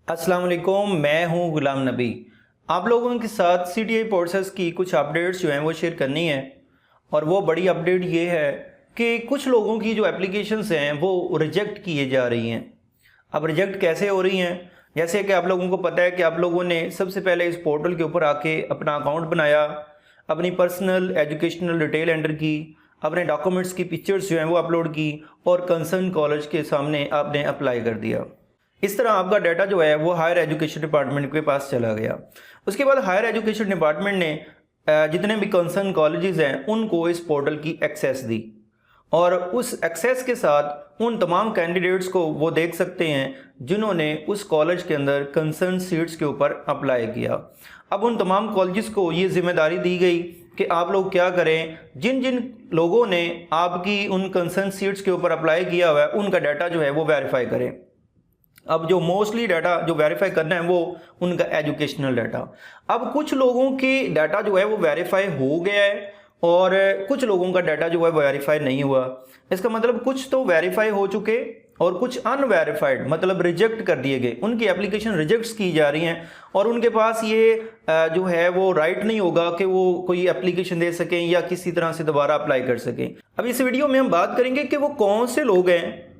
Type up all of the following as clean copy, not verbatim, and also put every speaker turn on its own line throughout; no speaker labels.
अस्सलाम वालेकुम, मैं हूं गुलाम नबी। आप लोगों के साथ सीटीआई कोर्सेज़ की कुछ अपडेट्स जो हैं वो शेयर करनी है। और वो बड़ी अपडेट ये है कि कुछ लोगों की जो एप्लीकेशंस हैं वो रिजेक्ट किए जा रही हैं। अब रिजेक्ट कैसे हो रही हैं? जैसे कि आप लोगों को पता है कि आप लोगों ने सबसे पहले इस पोर्टल के ऊपर आके अपना अकाउंट बनाया, अपनी पर्सनल एजुकेशनल डिटेल एंटर की, अपने डॉक्यूमेंट्स की पिक्चर्स जो हैं वो अपलोड की और कंसर्न कॉलेज के सामने आपने अप्लाई कर दिया। इस तरह आपका डाटा जो है वो हायर एजुकेशन डिपार्टमेंट के पास चला गया। उसके बाद हायर एजुकेशन डिपार्टमेंट ने जितने भी कंसर्न कॉलेजेस हैं उनको इस पोर्टल की एक्सेस दी और उस एक्सेस के साथ उन तमाम कैंडिडेट्स को वो देख सकते हैं जिन्होंने उस कॉलेज के अंदर कंसर्न सीट्स के ऊपर अप्लाई किया। अब उन तमाम कॉलेजेस को ये जिम्मेदारी दी गई कि आप लोग क्या करें, जिन जिन लोगों ने आपकी उन कंसर्न सीट्स के ऊपर अप्लाई किया हुआ है उनका डाटा जो है वो वेरीफाई करें। अब जो मोस्टली डाटा जो वेरीफाई करना है वो उनका एजुकेशनल डाटा। अब कुछ लोगों की डाटा जो है वो वेरीफाई हो गया है और कुछ लोगों का डाटा जो है वेरीफाई नहीं हुआ। इसका मतलब कुछ तो वेरीफाई हो चुके और कुछ अनवेरीफाइड मतलब रिजेक्ट कर दिए गए, उनकी एप्लीकेशन रिजेक्ट की जा रही हैं और उनके पास ये जो है वो राइट नहीं होगा कि वो कोई एप्लीकेशन दे सकें या किसी तरह से दोबारा अप्लाई कर सकें। अब इस वीडियो में हम बात करेंगे कि वो कौन से लोग हैं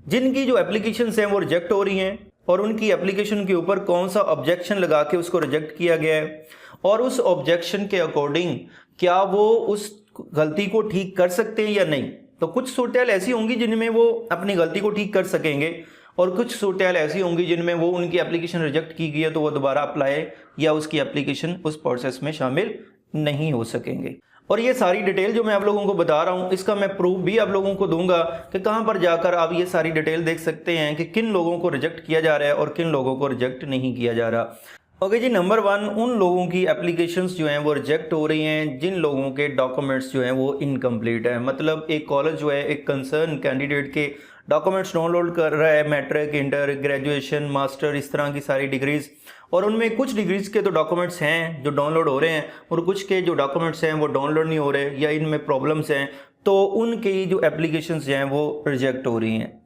जिनकी जो एप्लीकेशंस हैं वो रिजेक्ट हो रही हैं और उनकी एप्लीकेशन के ऊपर कौन सा ऑब्जेक्शन लगा के उसको रिजेक्ट किया गया है और उस ऑब्जेक्शन के अकॉर्डिंग क्या वो उस गलती को ठीक कर सकते हैं या नहीं। तो कुछ सूरत ऐसी होंगी जिनमें वो अपनी गलती को ठीक कर सकेंगे और कुछ सूरत ऐसी होंगी जिनमें वो उनकी एप्लीकेशन रिजेक्ट की गई है तो वो दोबारा अप्लाई या उसकी एप्लीकेशन उस प्रोसेस में शामिल नहीं हो सकेंगे। और ये सारी डिटेल जो मैं आप लोगों को बता रहा हूँ इसका मैं प्रूफ भी आप लोगों को दूंगा कि कहाँ पर जाकर आप ये सारी डिटेल देख सकते हैं कि किन लोगों को रिजेक्ट किया जा रहा है और किन लोगों को रिजेक्ट नहीं किया जा रहा। ओके जी, नंबर 1, उन लोगों की एप्लीकेशंस जो हैं वो रिजेक्ट हो रही हैं जिन लोगों के डॉक्यूमेंट्स जो हैं वो इनकम्प्लीट है। मतलब एक कॉलेज जो है एक कंसर्न कैंडिडेट के डॉक्यूमेंट्स डाउनलोड कर रहा है, मैट्रिक, इंटर, ग्रेजुएशन, मास्टर, इस तरह की सारी डिग्रीज, और उनमें कुछ डिग्रीज के तो डॉक्यूमेंट्स हैं जो डाउनलोड हो रहे हैं और कुछ के जो डॉक्यूमेंट्स हैं वो डाउनलोड नहीं हो रहे या इनमें प्रॉब्लम्स हैं, तो उनकी जो एप्लीकेशंस हैं वो रिजेक्ट हो रही हैं।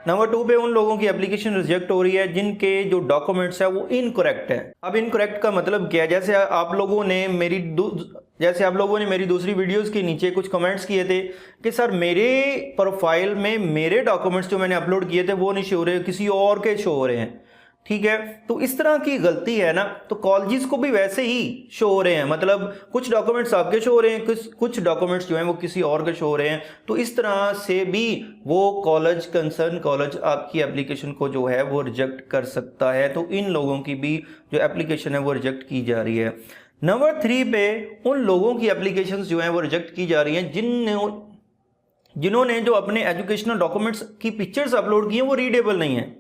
नंबर 2 पे उन लोगों की एप्लीकेशन रिजेक्ट हो रही है जिनके जो डॉक्यूमेंट्स है वो इनकरेक्ट है। अब इनकरेक्ट का मतलब क्या है? जैसे आप लोगों ने मेरी दूसरी वीडियोस के नीचे कुछ कमेंट्स किए थे कि सर मेरे प्रोफाइल में मेरे डॉक्यूमेंट्स जो मैंने अपलोड किए थे वो नहीं शो हो रहे, किसी और के शो हो रहे हैं। ठीक है, तो इस तरह की गलती है ना, तो कॉलेजेस को भी वैसे ही शो हो रहे हैं। मतलब कुछ डॉक्यूमेंट्स आपके शो हो रहे हैं, कुछ डॉक्यूमेंट्स जो हैं वो किसी और के शो हो रहे हैं। तो इस तरह से भी वो कॉलेज, कंसर्न कॉलेज आपकी एप्लीकेशन को जो है वो रिजेक्ट कर सकता है। तो इन लोगों की भी जो एप्लीकेशन है वो रिजेक्ट की जा रही है। नंबर 3 पे उन लोगों की एप्लीकेशन जो हैं वो रिजेक्ट की जा रही हैं जिन्होंने जो अपने एजुकेशनल डॉक्यूमेंट्स की पिक्चर्स अपलोड की हैं वो रीडेबल नहीं है,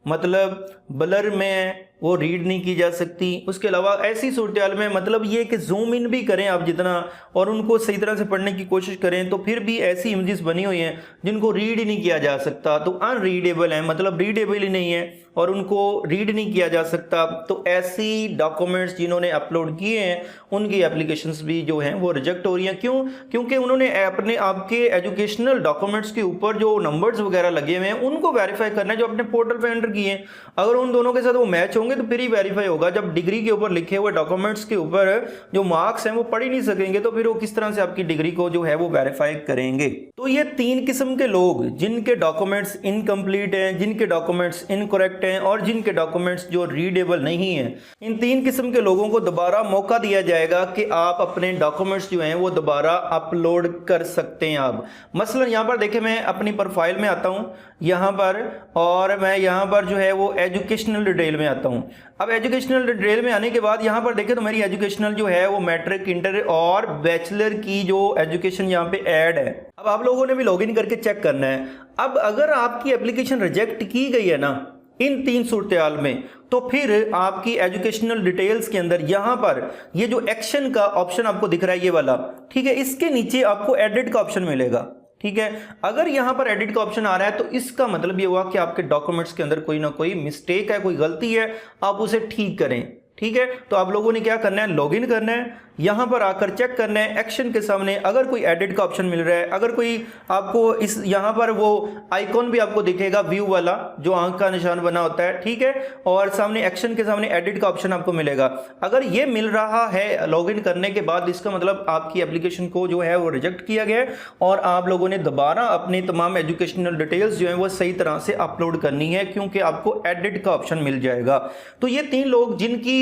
मतलब ब्लर में वो रीड नहीं की जा सकती। उसके अलावा ऐसी सूरत में मतलब ये कि जूम इन भी करें आप जितना और उनको सही तरह से पढ़ने की कोशिश करें तो फिर भी ऐसी इमेजेस बनी हुई हैं जिनको रीड ही नहीं किया जा सकता, तो अनरीडेबल है, मतलब रीडेबल ही नहीं है और उनको रीड नहीं किया जा सकता। तो ऐसी डॉक्यूमेंट्स जिन्होंने अपलोड किए हैं उनकी एप्लीकेशंस भी जो हैं वो रिजेक्ट हो रही हैं। क्यों? क्योंकि उन्होंने अपने आपके एजुकेशनल डॉक्यूमेंट्स के ऊपर जो नंबर्स वगैरह लगे हुए हैं उनको वेरीफाई करना है जो अपने पोर्टल पे एंटर किए हैं। अगर उन दोनों के साथ वो मैच होंगे तो फिर ही वेरीफाई होगा। जब डिग्री के ऊपर लिखे हुए डॉक्यूमेंट्स के ऊपर जो मार्क्स हैं वो पढ़ ही नहीं सकेंगे तो फिर वो किस तरह से आपकी डिग्री को जो है वो वेरीफाई करेंगे। तो ये 3 किस्म के लोग जिनके डॉक्यूमेंट्स इनकम्प्लीट हैं, जिनके डॉक्यूमेंट्स इनकरेक्ट हैं और जिनके डॉक्यूमेंट्स जो रीडेबल नहीं है, इन 3 किस्म के लोगों को दोबारा मौका दिया जाएगा कि आप अपने डॉक्यूमेंट्स जो हैं वो दोबारा अपलोड कर सकते हैं। आप मसलन यहाँ पर देखें, मैं अपनी प्रोफाइल में आता हूँ यहाँ पर और मैं यहाँ पर जो है वो एजुकेशनल डिटेल में आता हूँ। अब एजुकेशनल डिटेल में आने के बाद यहाँ पर देखें तो मेरी एजुकेशनल जो है वो मैट्रिक, इंटर और बैचलर की जो एजुकेशन यहाँ पे ऐड है। अब आप लोगों ने भी लॉगिन करके चेक करना है। अब अगर आपकी एप्लीकेशन रिजेक्ट की गई है ना इन 3 सूरत में, तो फिर आपकी एजुकेशनल डिटेल्स के अंदर यहाँ पर ये जो एक्शन का ऑप्शन आपको दिख रहा है ये वाला, ठीक है, इसके नीचे आपको एडिट का ऑप्शन मिलेगा। ठीक है, अगर यहाँ पर एडिट का ऑप्शन आ रहा है तो इसका मतलब ये हुआ कि आपके डॉक्यूमेंट्स के अंदर कोई ना कोई मिस्टेक है, कोई गलती है, आप उसे ठीक करें। ठीक है। तो आप लोगों ने क्या करना है, लॉगिन करना है, यहाँ पर आकर चेक करना है एक्शन के सामने अगर कोई एडिट का ऑप्शन मिल रहा है, अगर कोई आपको इस यहाँ पर वो आइकॉन भी आपको दिखेगा व्यू वाला जो आंख का निशान बना होता है, ठीक है, और सामने एक्शन के सामने एडिट का ऑप्शन आपको मिलेगा। अगर ये मिल रहा है लॉगिन करने के बाद, इसका मतलब आपकी एप्लीकेशन को जो है वो रिजेक्ट किया गया है और आप लोगों ने दोबारा अपनी तमाम एजुकेशनल डिटेल्स जो है वो सही तरह से अपलोड करनी है, क्योंकि आपको एडिट का ऑप्शन मिल जाएगा। तो ये 3 लोग जिनकी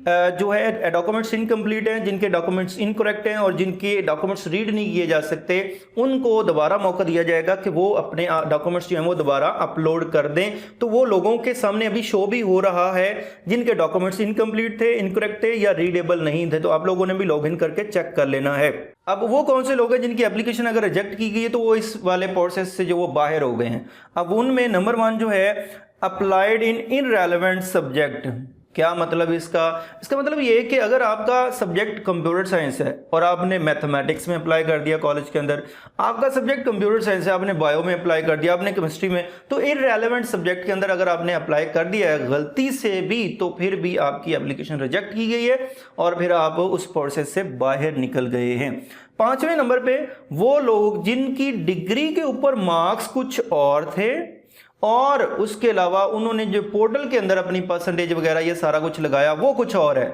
जो है डॉक्यूमेंट्स इनकम्प्लीट हैं, जिनके डॉक्यूमेंट्स इनकरेक्ट हैं और जिनके डॉक्यूमेंट्स रीड नहीं किए जा सकते, उनको दोबारा मौका दिया जाएगा कि वो अपने डॉक्यूमेंट्स जो हैं वो दोबारा अपलोड कर दें। तो वो लोगों के सामने अभी शो भी हो रहा है जिनके डॉक्यूमेंट्स इनकम्प्लीट थे, इनकरेक्ट थे या रीडेबल नहीं थे। तो आप लोगों ने भी लॉगिन करके चेक कर लेना है। अब वो कौन से लोग हैं जिनकी एप्लीकेशन अगर रिजेक्ट की गई है तो वो इस वाले प्रोसेस से जो वो बाहर हो गए हैं। अब उनमें नंबर 1 जो है अप्लाइड इन इनरेलेवेंट सब्जेक्ट। क्या मतलब इसका मतलब ये है कि अगर आपका सब्जेक्ट कंप्यूटर साइंस है और आपने मैथमेटिक्स में अप्लाई कर दिया कॉलेज के अंदर, आपका सब्जेक्ट कंप्यूटर साइंस है, आपने बायो में अप्लाई कर दिया, आपने केमिस्ट्री में, तो इररेलेवेंट सब्जेक्ट के अंदर अगर आपने अप्लाई कर दिया है गलती से भी, तो फिर भी आपकी एप्लीकेशन रिजेक्ट की गई है और फिर आप उस प्रोसेस से बाहर निकल गए हैं। 5वें नंबर पे वो लोग जिनकी डिग्री के ऊपर मार्क्स कुछ और थे और उसके अलावा उन्होंने जो पोर्टल के अंदर अपनी परसेंटेज वगैरह ये सारा कुछ लगाया वो कुछ और है,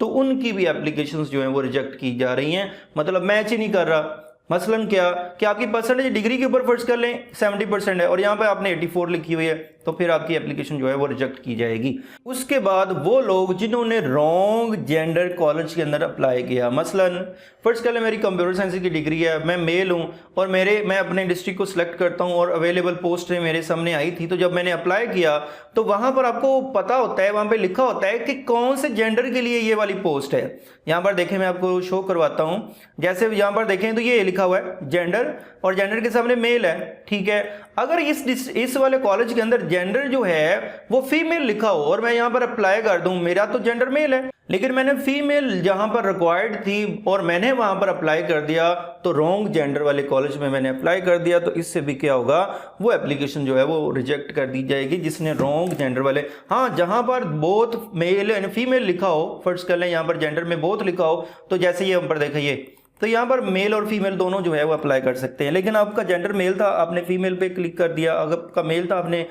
तो उनकी भी एप्लीकेशंस जो हैं वो रिजेक्ट की जा रही हैं। मतलब मैच ही नहीं कर रहा। मसलन क्या कि आपकी परसेंटेज डिग्री के ऊपर फर्ज कर लें 70% है और यहाँ पे आपने 84 लिखी हुई है, तो फिर आपकी एप्लीकेशन जो है वो रिजेक्ट की जाएगी। उसके बाद वो लोग जिन्होंने रॉन्ग जेंडर कॉलेज के अंदर अप्लाई किया, मसलन फर्स्ट कर लें मेरी कंप्यूटर साइंस की डिग्री है, मैं मेल हूँ और मैं अपने डिस्ट्रिक्ट को सिलेक्ट करता हूँ और अवेलेबल पोस्ट मेरे सामने आई थी, तो जब मैंने अप्लाई किया तो वहाँ पर आपको पता होता है, वहाँ पर लिखा होता है कि कौन से जेंडर के लिए ये वाली पोस्ट है। यहाँ पर देखें, मैं आपको शो करवाता हूँ। जैसे यहाँ पर देखें तो ये लिखा हुआ है जेंडर और जेंडर के सामने मेल है, ठीक है। अगर इस वाले कॉलेज के अंदर जेंडर जो है वो फीमेल लिखा हो और मैं यहाँ पर अप्लाई कर दूं, मेरा तो जेंडर मेल है, लेकिन मैंने फीमेल जहां पर रिक्वायर्ड थी और मैंने वहां पर अप्लाई कर दिया, तो रॉन्ग जेंडर वाले कॉलेज में मैंने अप्लाई कर दिया, तो इससे भी क्या होगा, वो एप्लीकेशन जो है वो रिजेक्ट कर दी जाएगी जिसने रॉन्ग जेंडर वाले। हाँ, जहां पर बोथ मेल एंड फीमेल लिखा हो, फर्स्ट कर लें यहाँ पर जेंडर में बोथ लिखा हो, तो जैसे ये हम पर देखिए, तो यहाँ पर मेल और फीमेल दोनों जो है वो अप्लाई कर सकते हैं। लेकिन आपका जेंडर मेल था, आपने फीमेल पे क्लिक कर दिया, अगर आपका मेल था, आपने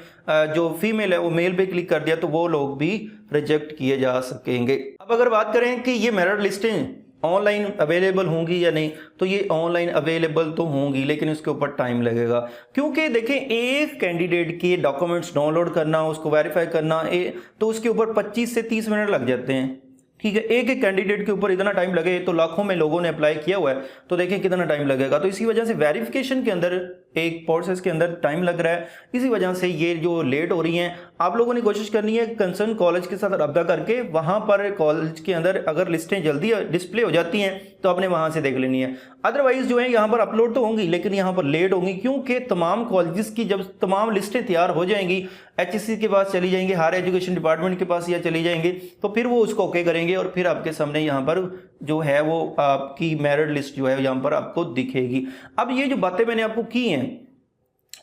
जो फीमेल है वो मेल पे क्लिक कर दिया, तो वो लोग भी रिजेक्ट किए जा सकेंगे। अब अगर बात करें कि ये मेरिट लिस्टें ऑनलाइन अवेलेबल होंगी या नहीं, तो ये ऑनलाइन अवेलेबल तो होंगी, लेकिन उसके ऊपर टाइम लगेगा, क्योंकि देखें एक कैंडिडेट के डॉक्यूमेंट्स डाउनलोड करना, उसको वेरीफाई करना, तो उसके ऊपर 25 से 30 मिनट लग जाते हैं, ठीक है। एक कैंडिडेट के ऊपर इतना टाइम लगे तो लाखों में लोगों ने अप्लाई किया हुआ है, तो देखें कितना टाइम लगेगा। तो इसी वजह से वेरिफिकेशन के अंदर एक प्रोसेस के अंदर टाइम लग रहा है, इसी वजह से ये जो लेट हो रही हैं। आप लोगों ने कोशिश करनी है कंसर्न कॉलेज के साथ रब्ता करके, वहां पर कॉलेज के अंदर अगर लिस्टें जल्दी डिस्प्ले हो जाती हैं तो आपने वहां से देख लेनी है। अदरवाइज जो है यहाँ पर अपलोड तो होंगी लेकिन यहाँ पर लेट होंगी, क्योंकि तमाम कॉलेजेस की जब तमाम लिस्टें तैयार हो जाएंगी, HSC के पास चली जाएंगी, हायर एजुकेशन डिपार्टमेंट के पास या चली जाएंगी, तो फिर वो उसको ओके करेंगे और फिर आपके सामने यहाँ पर जो है वो आपकी मेरिट लिस्ट जो है यहाँ पर आपको दिखेगी। अब ये जो बातें मैंने आपको की हैं,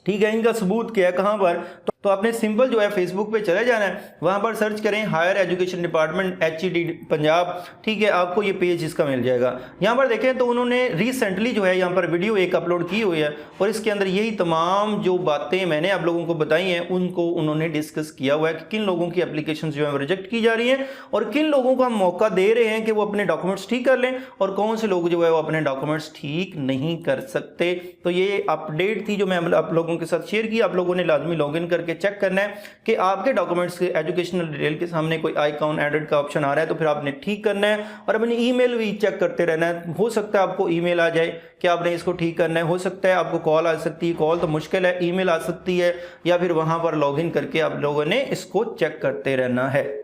ठीक है, इनका सबूत क्या है, कहाँ पर, तो आपने सिंपल जो है फेसबुक पे चले जाना है, वहां पर सर्च करें higher education department HED Punjab, ठीक है, आपको ये पेज इसका मिल जाएगा। यहाँ पर देखें तो उन्होंने रिसेंटली जो है यहाँ पर वीडियो एक अपलोड की हुई है और इसके अंदर यही तमाम जो बातें मैंने आप लोगों को बताई हैं उनको उन्होंने डिस्कस किया हुआ है कि किन लोगों की एप्लीकेशन जो है रिजेक्ट की जा रही हैं और किन लोगों को हम मौका दे रहे हैं कि वो अपने डॉक्यूमेंट्स ठीक कर लें और कौन से लोग जो है वो अपने डॉक्यूमेंट्स ठीक नहीं कर सकते। तो ये अपडेट थी जो मैं आप लोगों के साथ शेयर की। आप लोगों ने लाजमी लॉग इन करके चेक करना है कि आपके डॉक्यूमेंट्स के एजुकेशनल डिटेल के सामने कोई आइकॉन एडिट का ऑप्शन आ रहा है, तो फिर आपने ठीक करना है और अपनी ईमेल भी चेक करते रहना है। हो सकता है आपको ईमेल आ जाए कि आपने इसको ठीक करना है, हो सकता है आपको कॉल आ सकती है, कॉल तो मुश्किल है, ईमेल आ सकती है, या फिर वहां पर लॉगिन करके आप लोगों ने इसको चेक करते रहना है।